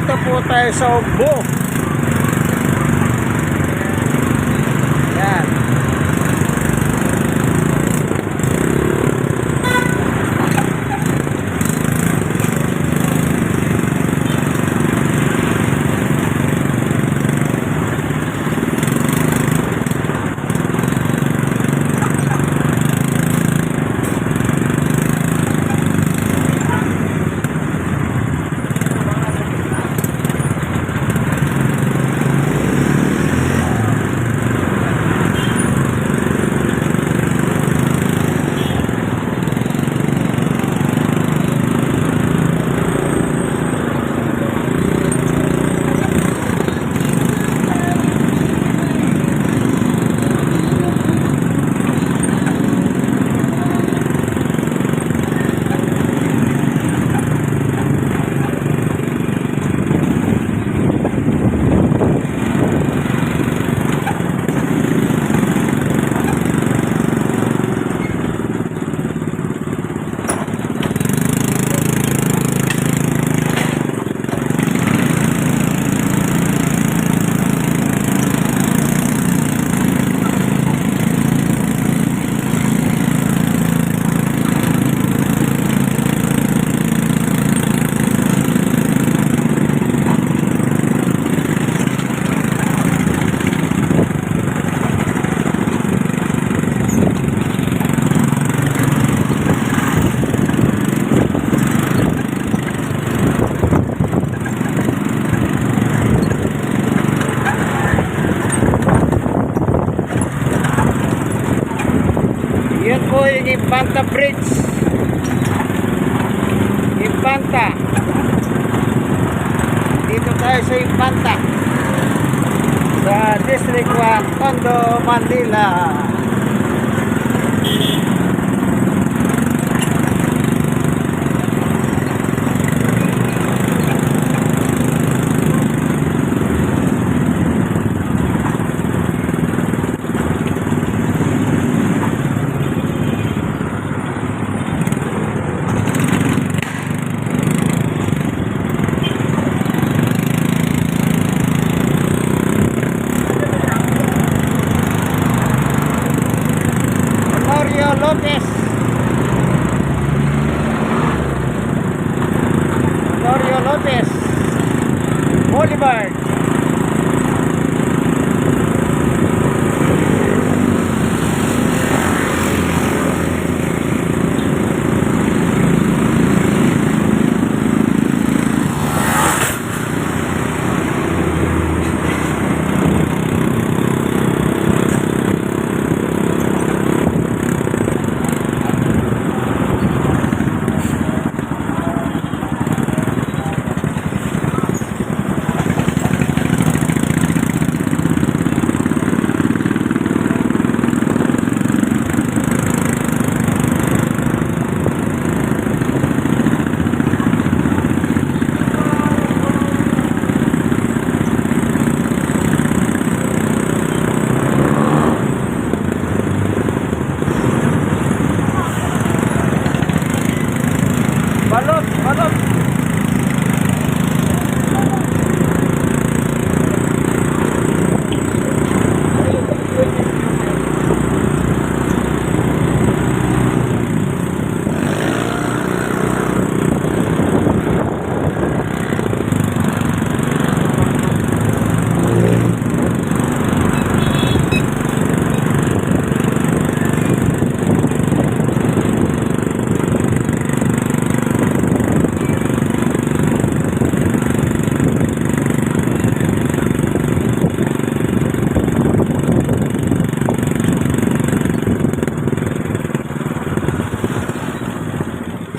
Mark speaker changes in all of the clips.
Speaker 1: Nandito po tayo sa Ugbo. Yan. Yun po yung Infanta Bridge. Infanta. Dito tayo sa Infanta, sa District 1, Tondo, Manila. Lopez, Norio Lopez Boulevard. Balot, balot.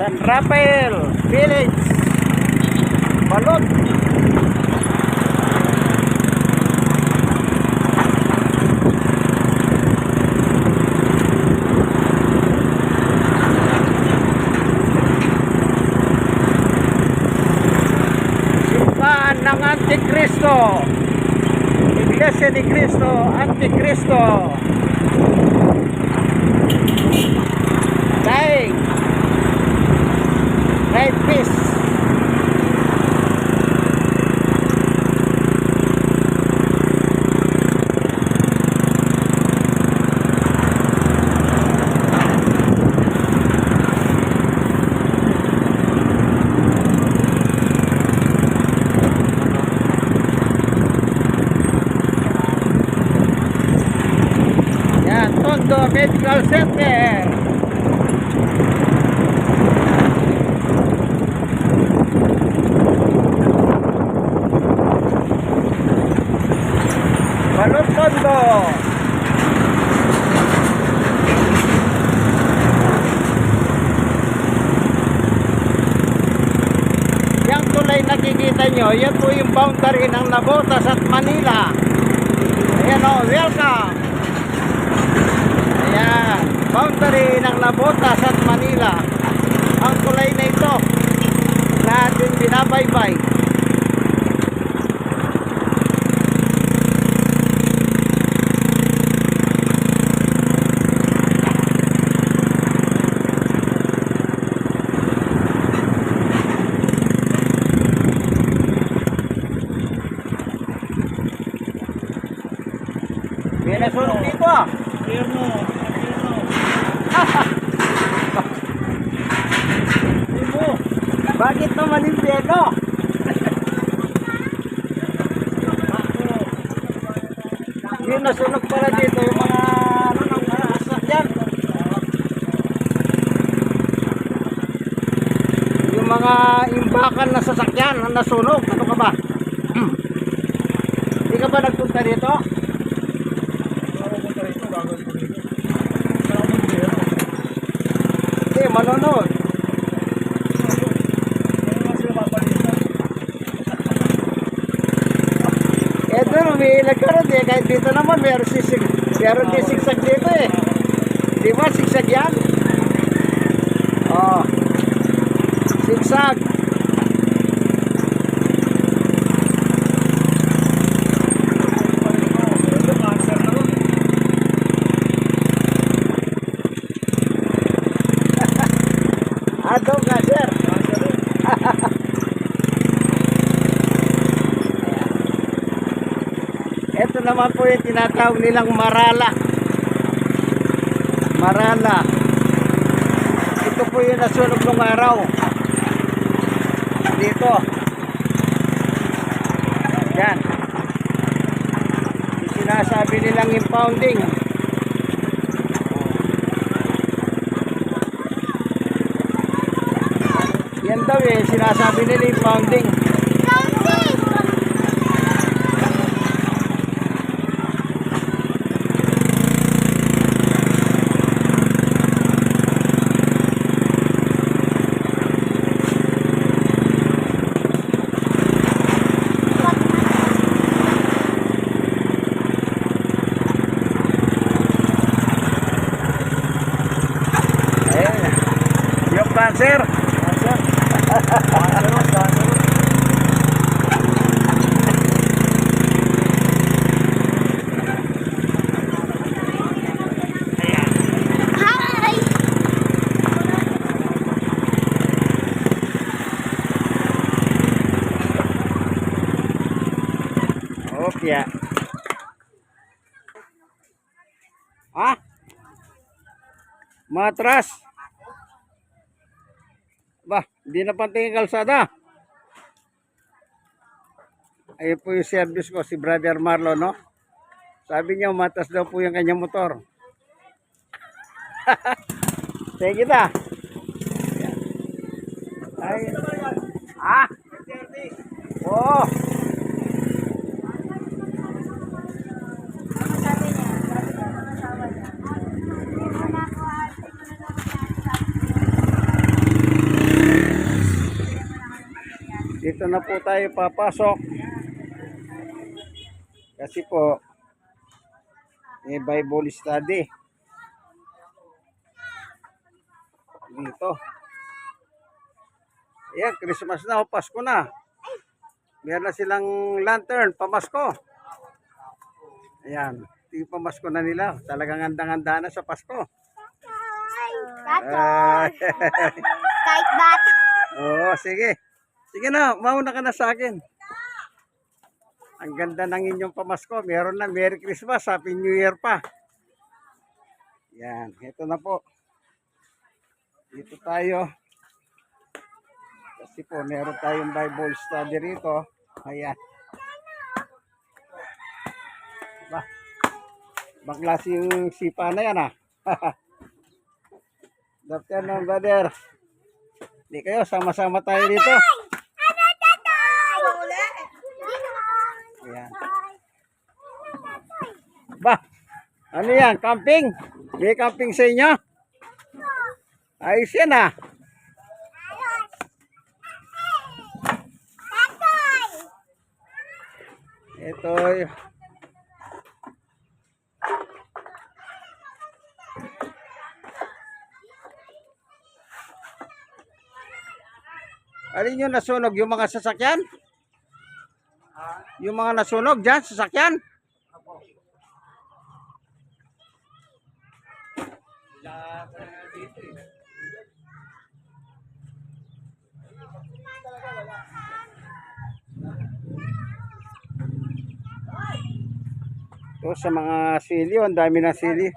Speaker 1: San Rafael Village, Balot. Simbahan ng Antikristo, Iglesia ni Cristo Antikristo. Daing right peace. Call Center. Balot Tondo. Yang tulay nakikita nyo, yan po yung boundary ng Navotas at Manila. Ayan o, welcome. Ayan, boundary ng Navotas at Manila. Ang tulay na ito na ating binabaybay. May nasunog dito ah.
Speaker 2: Pierno.
Speaker 1: Bakit naman impyerno? Yung nasunog pala dito yung mga ano ng mga sasakyan. Yung mga imbakan na sasakyan na nasunog. Ano ka ba? Hindi ka ba nagpunta dito? Hindi, manonood. Eto, umiilag ka rin eh. Kahit dito naman, meron din sigsag dito eh. Di ba, sigsag yan? Oh, sigsag. Ato ka, sir. Ito naman po yung tinatawag nilang Marala. Marala. Ito po yung nasunog ng araw. Dito. Yan. Yung sinasabi nilang impounding. Yan daw eh, sinasabi nila impounding. Yung cancer. Okay. Ah? Matras. Ba, hindi na pantingin kalsada. Ayun po yung service ko, si Brother Marlon, no? Sabi niya, matas daw po yung kanyang motor. Sige kita. Ay. Ah? Oo. Dito na po tayo papasok. Kasi po, may Bible study. Dito. Ayan, Christmas na o Pasko na. Meron na silang lantern, pamasko. Ayan, yung pamasko na nila. Talagang handang-handa na sa Pasko.
Speaker 3: Kahit bata.
Speaker 1: Oo, sige. Sige na, mauna ka na sa akin. Ang ganda ng inyong pamasko. Meron na Merry Christmas, Happy New Year pa. Yan, ito na po. Dito tayo. Kasi po, meron tayong Bible study rito. Ayan. Ba, baklas yung sipa na yan ah. Good afternoon, brother. Di kayo, sama-sama tayo dito. Ayan. Ba, ano yan? Camping? May camping sa inyo? Ayos yan ah. Ito. Alin yung nasunog? Yung mga sasakyan? Yung mga nasunog dyan, sasakyan? Ito sa mga sili, ang dami ng sili.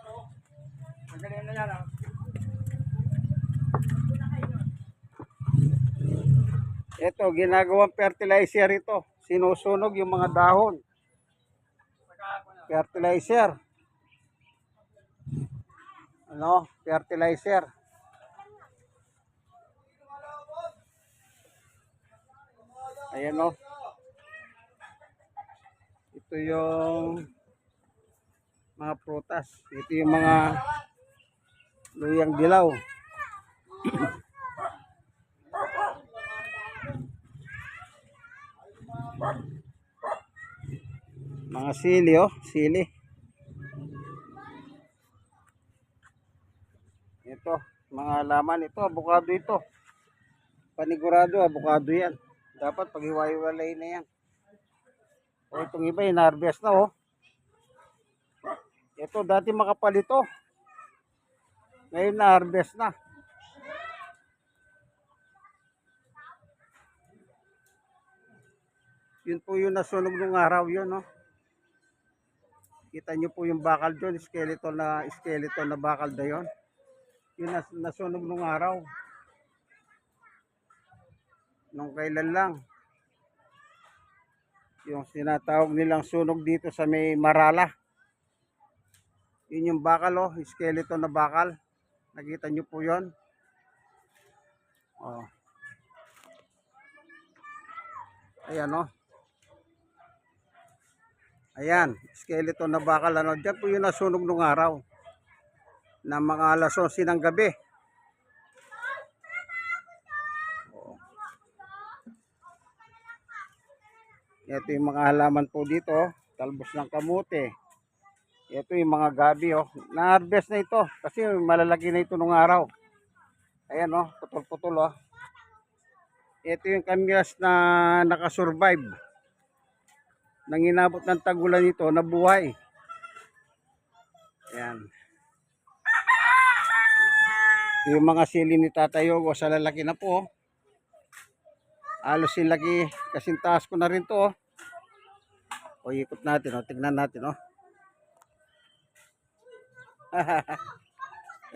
Speaker 1: Ito, ginagawang fertilizer ito. Sinusunog yung mga dahon. Fertilizer. Ano? Fertilizer. Ayan o. Ito yung mga prutas. Ito yung mga luyang dilaw. Mga sili oh, sili. Ito, mga laman ito, avocado ito. Panigurado, avocado yan. Dapat paghiwa-hiwalay na yan. O itong iba, in-harvest na oh. Ito, dati makapal ito. Ngayon na-harvest na. Yun po yung nasunog ng araw yun, no? Kita nyo po yung bakal doon, skeleton na bakal na yun. Yung nasunog ng araw. Nung kailan lang. Yung sinatawag nilang sunog dito sa may Marala. Yun yung bakal, oh, skeleton na bakal. Nakita nyo po yun. Oh. Ayan, oh. Ayan, skeleton na bakal. Ano, dyan po yung nasunog nung araw. Na mga alas 11 ng gabi. Oh. Ito yung mga halaman po dito. Oh. Talbos ng kamote. Ito yung mga gabi. Oh. Na-harvest na ito. Kasi malalaki na ito nung araw. Ayan, oh, putol-putol. Oh. Ito yung kamias na nakasurvive. Nang inabot ng tagulan ito, nabuhay. Ayan. Yung mga sili ni Tatay Yogo sa lalaki na po. Halos silaki, kasing taas ko na rin to. O ikot natin, o, tignan natin. O.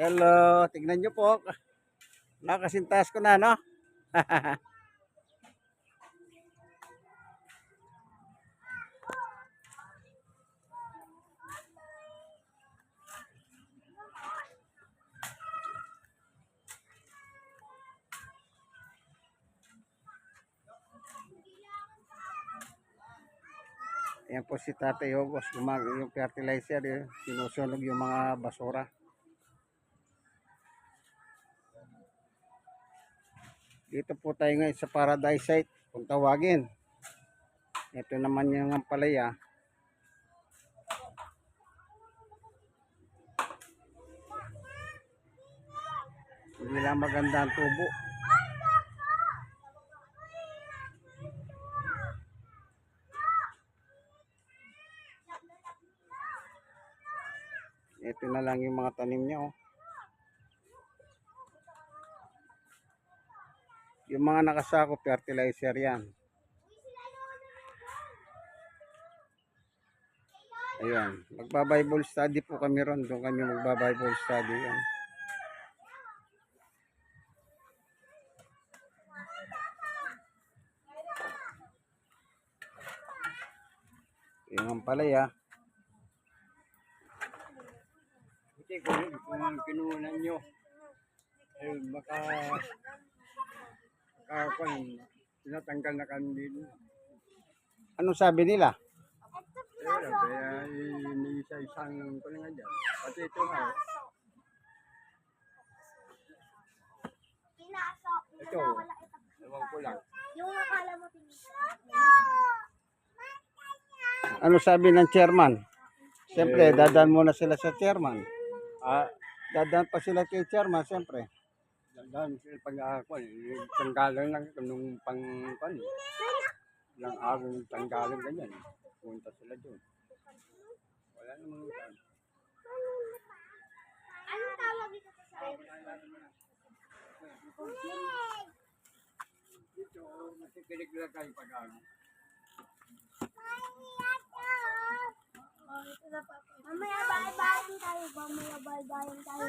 Speaker 1: Hello, tignan nyo po. Kasing taas ko na, no? Ayan po si Tatay Ogos, yung fertilizer, sinusunog yung mga basura. Dito po tayo ngayon sa Paradise Site, kung tawagin. Ito naman yung ampalaya. Hindi lang maganda ang tubo. Ito na lang yung mga tanim niya. Oh. Yung mga nakasako, fertilizer yan. Ayan. Magba-Bible study po kami ron. Doon kami magba-Bible study yan. Yung ampalaya.
Speaker 2: pinunan nyo, eh, tinatanggal na kami din.
Speaker 1: Ano sabi nila?
Speaker 2: Kaya iniisa-isang ko na nga dyan. Pati ito nga,
Speaker 3: Pinasok.
Speaker 2: ito, ewan ko lang.
Speaker 3: Yung akala mo
Speaker 1: Ano sabi ng chairman? Siyempre, dadaan muna sila sa chairman.
Speaker 2: Ah,
Speaker 1: Dadaan pa sila kay chairman, siyempre.
Speaker 2: dandan sila pag-aakuan. Tanggalan lang ito nung pang-kuan. Ilang araw ng tanggalan ganyan. Punta sila doon. Wala namang kuan.
Speaker 3: Anong tawag dito sa
Speaker 2: Dito, masikilig lang kayo pag-aakuan.
Speaker 3: Mamaya bahay-bahayan tayo. Mamaya bahay-bahayan tayo.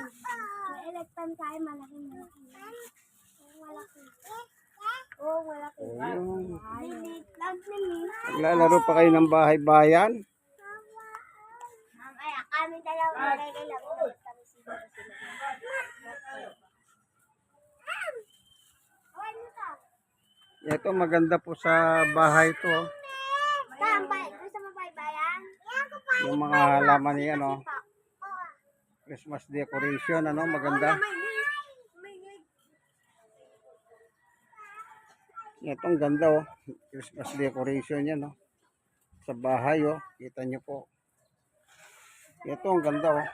Speaker 3: May electron tayo. Malaking malaki. Malaki. Oo, malaki. Lilit lang namin.
Speaker 1: Naglalaro pa kayo ng bahay-bayan.
Speaker 3: Mamaya kami dalawa magkailan. Kami siguro sila.
Speaker 1: Ito, maganda po sa bahay to.
Speaker 3: Tambay. Gusto mo bahay-bayan?
Speaker 1: Yung mga halaman niya, no? Christmas decoration, ano? Maganda. Itong ganda, oh. Christmas decoration yan, no? Sa bahay, oh. Kita nyo po. Ito, ang ganda, oh.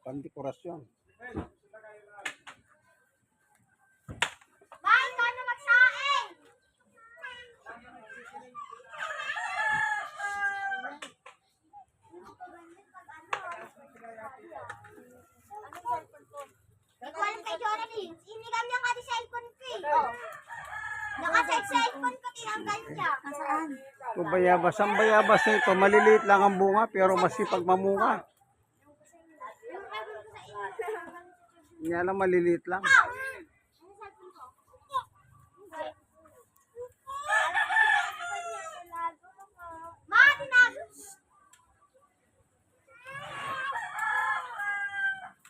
Speaker 1: Pandekorasyon.
Speaker 3: Bay, ikaw na magsaing! Nagwalan kay Jonathan. Inigam niya ka di cellphone ko eh. Oh. Nakacheck cellphone ko, tinanggal niya. Saan?
Speaker 1: Kung bayabas, ang bayabas na ito, maliliit lang ang bunga, pero masipag mamunga. Nga lang, maliliit lang.
Speaker 3: Ma, tinago.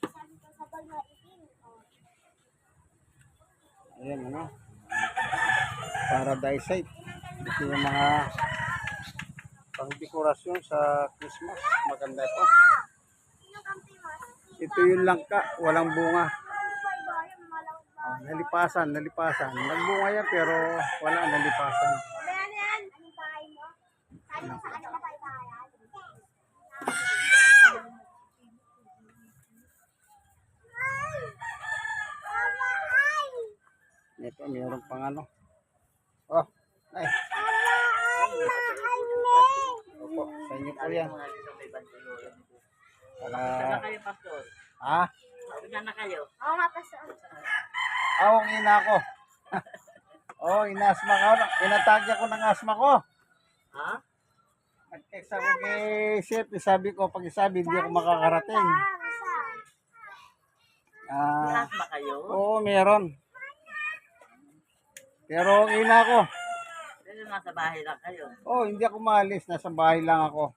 Speaker 3: Sabi ko sa bag na itin.
Speaker 1: Ayan, ano? Paradise site. Ito yung mga pangdekorasyon sa Christmas. Maganda ito.
Speaker 3: Sino kampi mo?
Speaker 1: Ito yung langka, walang bunga.
Speaker 3: Bahay-bayan, malang bahay.
Speaker 1: Nalipasan. Nagbunga yan pero wala, nalipasan.
Speaker 3: Ano yan? Anong bahay mo? Sabi mo sa kanila bahay-bayan.
Speaker 1: Ito, mayroon pang ano. Oh, ay. Opo, sa inyo po yan. Para,
Speaker 4: kayo, Pastor?
Speaker 1: ha?
Speaker 4: Saan na kayo?
Speaker 3: Oo nga, pastor.
Speaker 1: Ang ina ko. Oh, inasma ko. Inatagya ko ng asma ko.
Speaker 4: Ha?
Speaker 1: Nag-text ako kay Chef. Sabi ko, pag isabi, hindi ako makakarating.
Speaker 4: May
Speaker 1: Ah,
Speaker 4: asma kayo?
Speaker 1: oo, meron. Pero ang ina ko.
Speaker 4: Pero nasa bahay lang kayo.
Speaker 1: Oh, hindi ako maalis. Nasa bahay lang ako.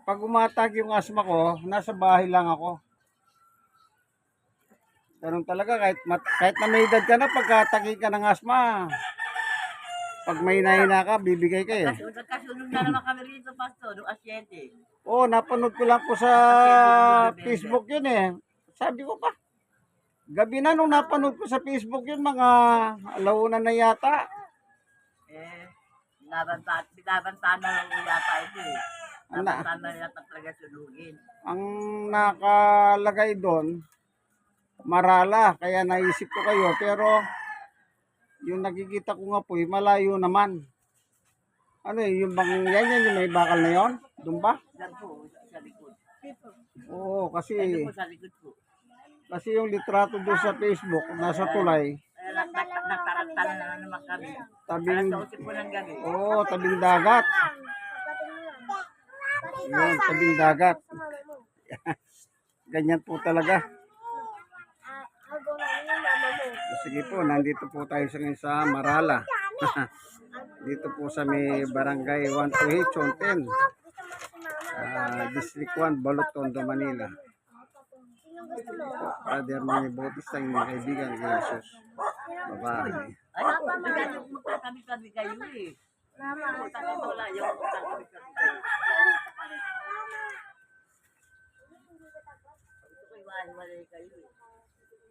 Speaker 1: Pag umatag yung asma ko, nasa bahay lang ako. Ganun talaga, kahit na may edad ka na, pagkatagi ka ng asma, pag may nahina ka, bibigay ka eh.
Speaker 4: Nagkasunod na naman kami rito, Pastor, noong Asyente.
Speaker 1: Oo, napanood ko lang po sa Facebook yun eh. Sabi ko pa, gabi na nung napanood ko sa Facebook yun, mga alauna na yata.
Speaker 4: Binabantaan na lang yata ito eh.
Speaker 1: Ano?
Speaker 4: Binabantaan na yata talaga sunugin.
Speaker 1: Ang nakalagay doon, Marala, kaya naisip ko kayo. Pero yung nakikita ko nga po, malayo naman. Ano eh, yung bang yan yung may bakal na yon? Doon ba?
Speaker 4: Yan po, sa likod.
Speaker 1: Oo, kasi
Speaker 4: Ito po sa likod po.
Speaker 1: yung litrato doon sa Facebook, nasa tulay,
Speaker 4: Kaya nagtarantala na naman kami.
Speaker 1: tabing,
Speaker 4: Alas 12 po ng gabi.
Speaker 1: oo, tabing dagat. Yun, tabing dagat. Ganyan po talaga. Sige po, nandito po tayo sa Marala. Dito po sa may barangay 128, Chonten. District 1, Balot, Tondo, Manila.
Speaker 3: Sinong gusto mo?
Speaker 1: Brother Manny Bautista, yung mga kaibigan kay Jesus. Babae.
Speaker 4: Ay, bigyan yung magkakami-kami kayo eh. Utang ito wala yung magkakami-kami kayo. Gusto ko iwahiwalay kayo eh.